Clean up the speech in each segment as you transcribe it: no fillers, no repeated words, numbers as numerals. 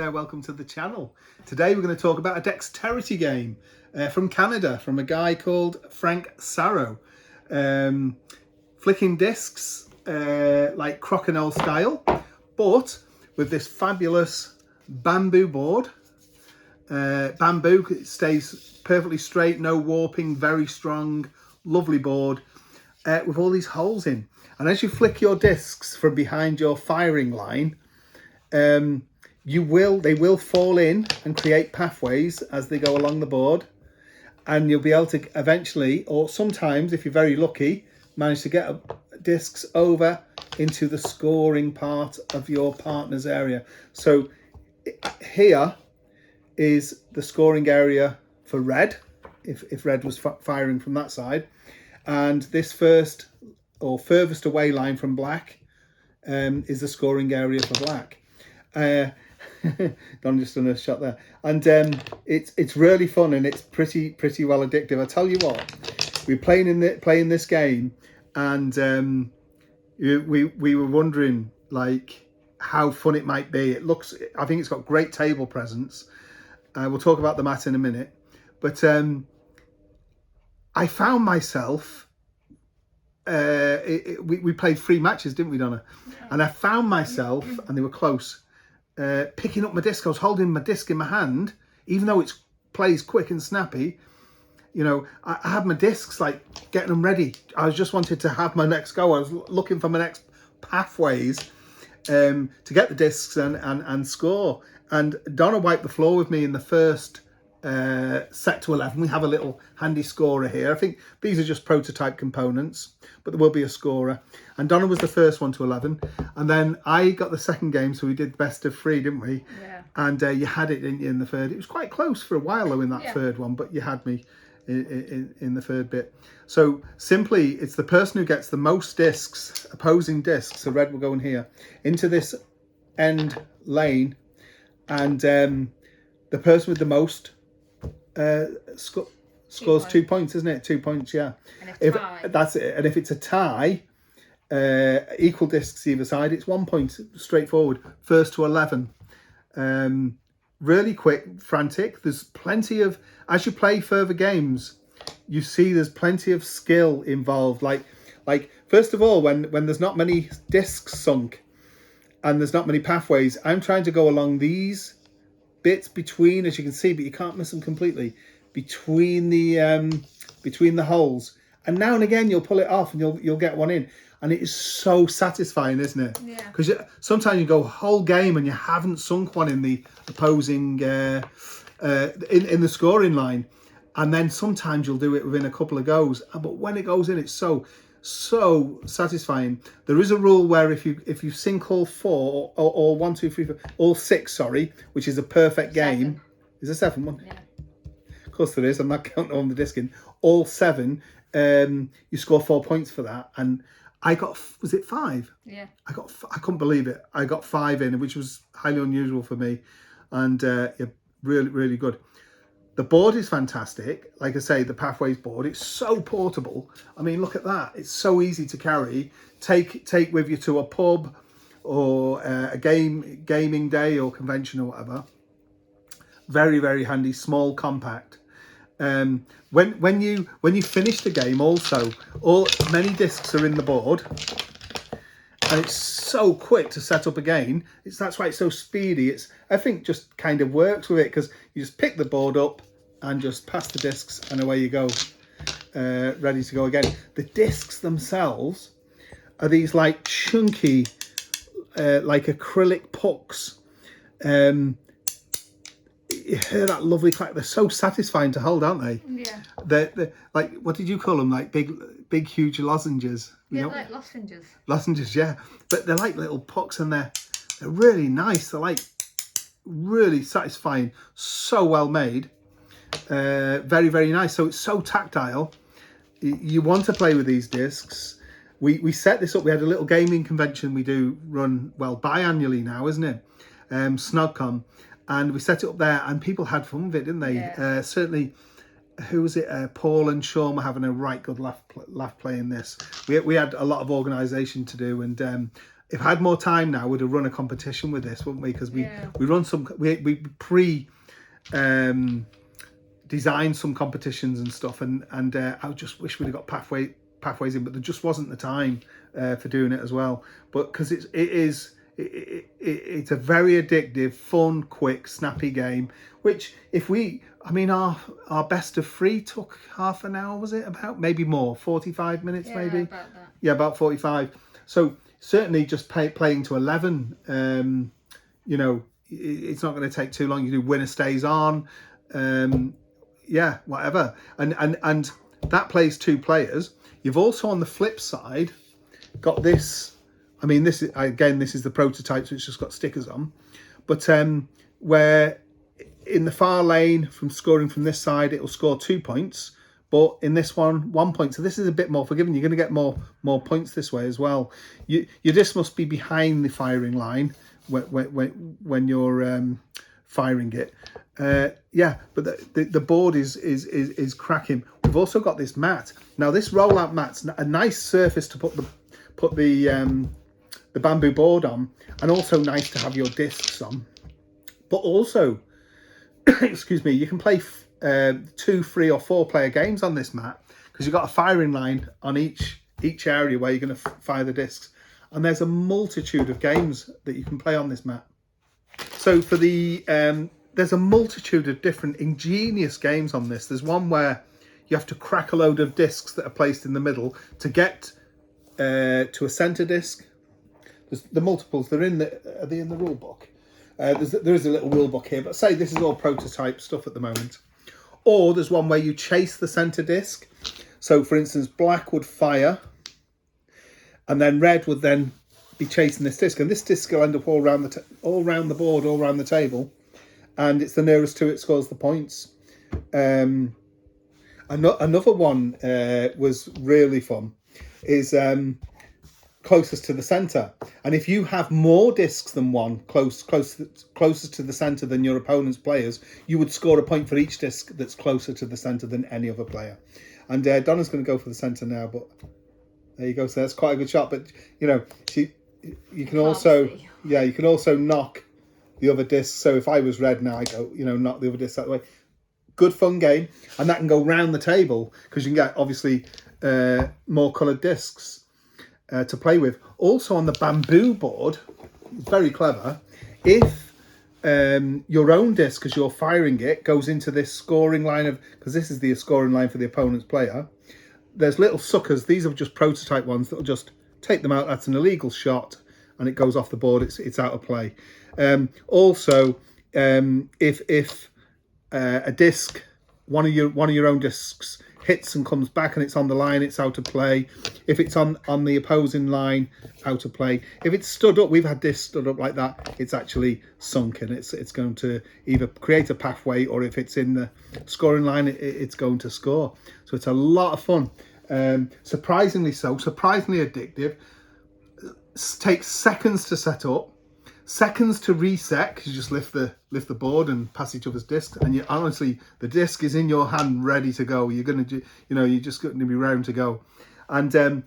there, welcome to the channel. Today we're going to talk about a dexterity game from Canada, from a guy called Frank Sarro. Flicking discs like crokinole style, but with this fabulous bamboo board. Bamboo, it stays perfectly straight, no warping, very strong, lovely board with all these holes in. And as you flick your discs from behind your firing line, they will fall in and create pathways as they go along the board, and you'll be able to eventually, or sometimes if you're very lucky, manage to get discs over into the scoring part of your partner's area. So here is the scoring area for red, if red was firing from that side, and this first or furthest away line from black is the scoring area for black. Don just done a shot there, and it's really fun, and it's pretty well addictive. I tell you what, we're playing this game, and we were wondering like how fun it might be. I think it's got great table presence. We'll talk about the mat in a minute, but I found myself. We played 3 matches, didn't we, Donna? Yeah. And I found myself, and they were close, picking up my disc. I was holding my disc in my hand, even though it plays quick and snappy. You know, I had my discs, like, getting them ready. I just wanted to have my next go. I was looking for my next pathways to get the discs and score. And Donna wiped the floor with me in the first set to 11. We have a little handy scorer here. I think these are just prototype components, but there will be a scorer. And Donna was the first one to 11, and then I got the second game, so we did best of 3, didn't we? Yeah. And you had it, didn't you, in the third? It was quite close for a while though in that third one, but you had me in the third bit. So simply, it's the person who gets the most discs, opposing discs, so red will go in here, into this end lane, and the person with the most scores 2 points, isn't it? 2 points, yeah. And if that's it, and if it's a tie, equal discs either side, it's 1 point, straightforward. First to 11. Really quick, frantic. There's plenty of, as you play further games, you see there's plenty of skill involved. Like first of all, when there's not many discs sunk and there's not many pathways, I'm trying to go along these bits between, as you can see, but you can't miss them completely, between the holes, and now and again you'll pull it off and you'll get one in, and it is so satisfying, isn't it? Yeah. Because sometimes you go whole game and you haven't sunk one in the opposing in the scoring line, and then sometimes you'll do it within a couple of goes, but when it goes in, it's so satisfying. There is a rule where if you sink all 4 or 1, 2, 3, 4, all 6, sorry, which is a perfect game. 7. Is there 7 one? Yeah. Of course there is. I'm not counting on the discing. All 7, you score 4 points for that. And I got, was it 5? Yeah. I couldn't believe it. I got 5 in, which was highly unusual for me, and yeah, really good. The board is fantastic. Like I say, the Pathways board, it's so portable. I mean, look at that. It's so easy to carry. Take with you to a pub or a gaming day or convention or whatever. Very handy, small, compact. When you finish the game, also, many discs are in the board, and it's so quick to set up again. That's why it's so speedy. I think just kind of works with it, because you just pick the board up and just pass the discs, and away you go, ready to go again. The discs themselves are these like chunky, like acrylic pucks. You hear that lovely clack. They're so satisfying to hold, aren't they? Yeah. They're like, what did you call them? Like big huge lozenges. Yeah, like lozenges. Lozenges, yeah. But they're like little pucks, and they're really nice. They're like really satisfying. So well made. Very nice. So it's so tactile. You want to play with these discs. We set this up. We had a little gaming convention we do run, well, biannually now, isn't it? SnogCon, and we set it up there, and people had fun with it, didn't they? Yeah. Certainly. Who was it? Paul and Sean were having a right good laugh playing this. We had a lot of organisation to do, and if I had more time now, we'd have run a competition with this, wouldn't we? Because we run some, we designed some competitions and stuff, and I just wish we'd have got pathways in, but there just wasn't the time for doing it as well. But because it's a very addictive, fun, quick, snappy game. Which our best of 3 took half an hour, was it? About maybe more, 45 minutes maybe. About that. Yeah, about 45. So certainly just playing to 11. It's not going to take too long. You do winner stays on. Whatever. And that plays 2 players. You've also on the flip side got this. This is the prototype, so it's just got stickers on. But where in the far lane from scoring from this side, it will score 2 points. But in this one, 1 point. So this is a bit more forgiving. You're going to get more points this way as well. Your disc must be behind the firing line when you're firing it. But the board is cracking. We've also got this mat. Now this rollout mat's a nice surface to put the bamboo board on, and also nice to have your discs on. But also, excuse me, you can play 2, 3 or 4 player games on this mat, because you've got a firing line on each area where you're going to fire the discs, and there's a multitude of games that you can play on this mat. So for the there's a multitude of different ingenious games on this. There's one where you have to crack a load of discs that are placed in the middle to get to a center disc. There's the multiples. Are they in the rule book? There is a little rule book here, but say this is all prototype stuff at the moment. Or there's one where you chase the center disc. So for instance, black would fire, and then red would then be chasing this disc, and this disc will end up all around the board, all around the table, and it's the nearest to it scores the points. Another one was really fun. Is closest to the center, and if you have more discs than one closest to the center than your opponent's players, you would score a point for each disc that's closer to the center than any other player. And Donna's going to go for the center now, but there you go. So that's quite a good shot. But you can also knock the other disc. So if I was red now, I go knock the other disc that way. Good fun game, and that can go round the table because you can get obviously more coloured discs to play with. Also on the bamboo board, very clever, if your own disc, as you're firing it, goes into this scoring line because this is the scoring line for the opponent's player, there's little suckers. These are just prototype ones that'll just take them out. That's an illegal shot, and it goes off the board. It's out of play. Also, if a disc, one of your own discs hits and comes back and it's on the line, it's out of play. If it's on the opposing line, out of play. If it's stood up, we've had this stood up like that, it's actually sunk, and it's going to either create a pathway, or if it's in the scoring line, it's going to score. So it's a lot of fun. Surprisingly addictive. Takes seconds to set up, seconds to reset, because you just lift the board and pass each other's discs, and you honestly, the disc is in your hand ready to go. You're just going to be round to go. And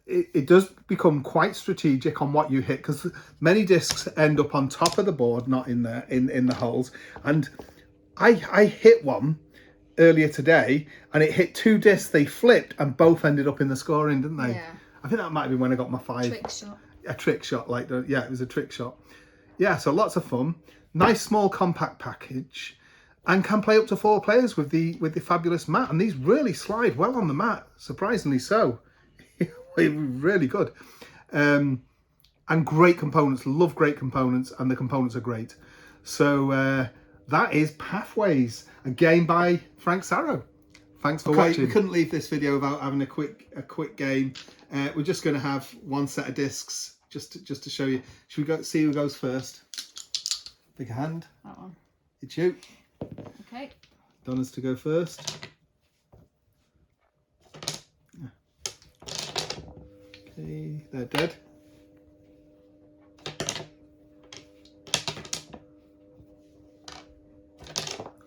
it does become quite strategic on what you hit, because many discs end up on top of the board, not in the holes. And I hit one earlier today, and it hit 2 discs. They flipped and both ended up in the scoring, didn't they? Yeah. I think that might be when I got my 5. Trick shot. A trick shot, it was a trick shot. Yeah, so lots of fun. Nice small compact package, and can play up to 4 players with the fabulous mat. And these really slide well on the mat, surprisingly so. Really good. And great components. Love great components, and the components are great. So that is Pathways, a game by Frank Sarrow. Thanks for watching. We couldn't leave this video without having a quick game. We're just going to have one set of discs just to show you. Should we see who goes first? Big hand. That one. It's you. Okay. Donna's to go first. Okay, they're dead.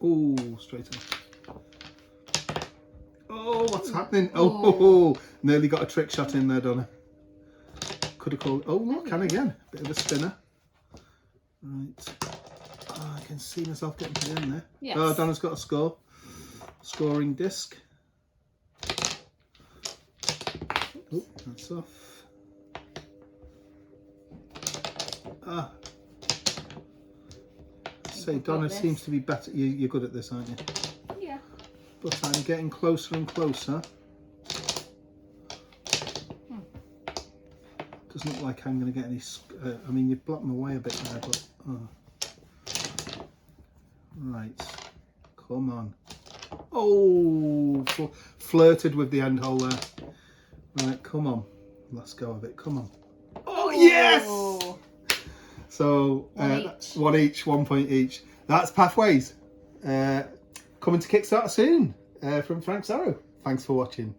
Oh, straight off. Oh, what's happening? Oh, nearly got a trick shot in there, Donna. Could have called. Oh look, and again, bit of a spinner. Right. Oh, I can see myself getting put in there. Yes. Oh, Donna's got a score. Scoring disc. Oh, that's off. Ah. Say, Donna seems to be better. You're good at this, aren't you? Yeah. But I'm getting closer and closer. Doesn't look like I'm going to get any. I mean, you've blocked my way a bit there, but. Oh. Right. Come on. Oh, flirted with the end hole there. Right, come on. Let's go of it. Come on. Oh, yes! So, one each, 1 point each. That's Pathways. Coming to Kickstarter soon from Frank's Arrow. Thanks for watching.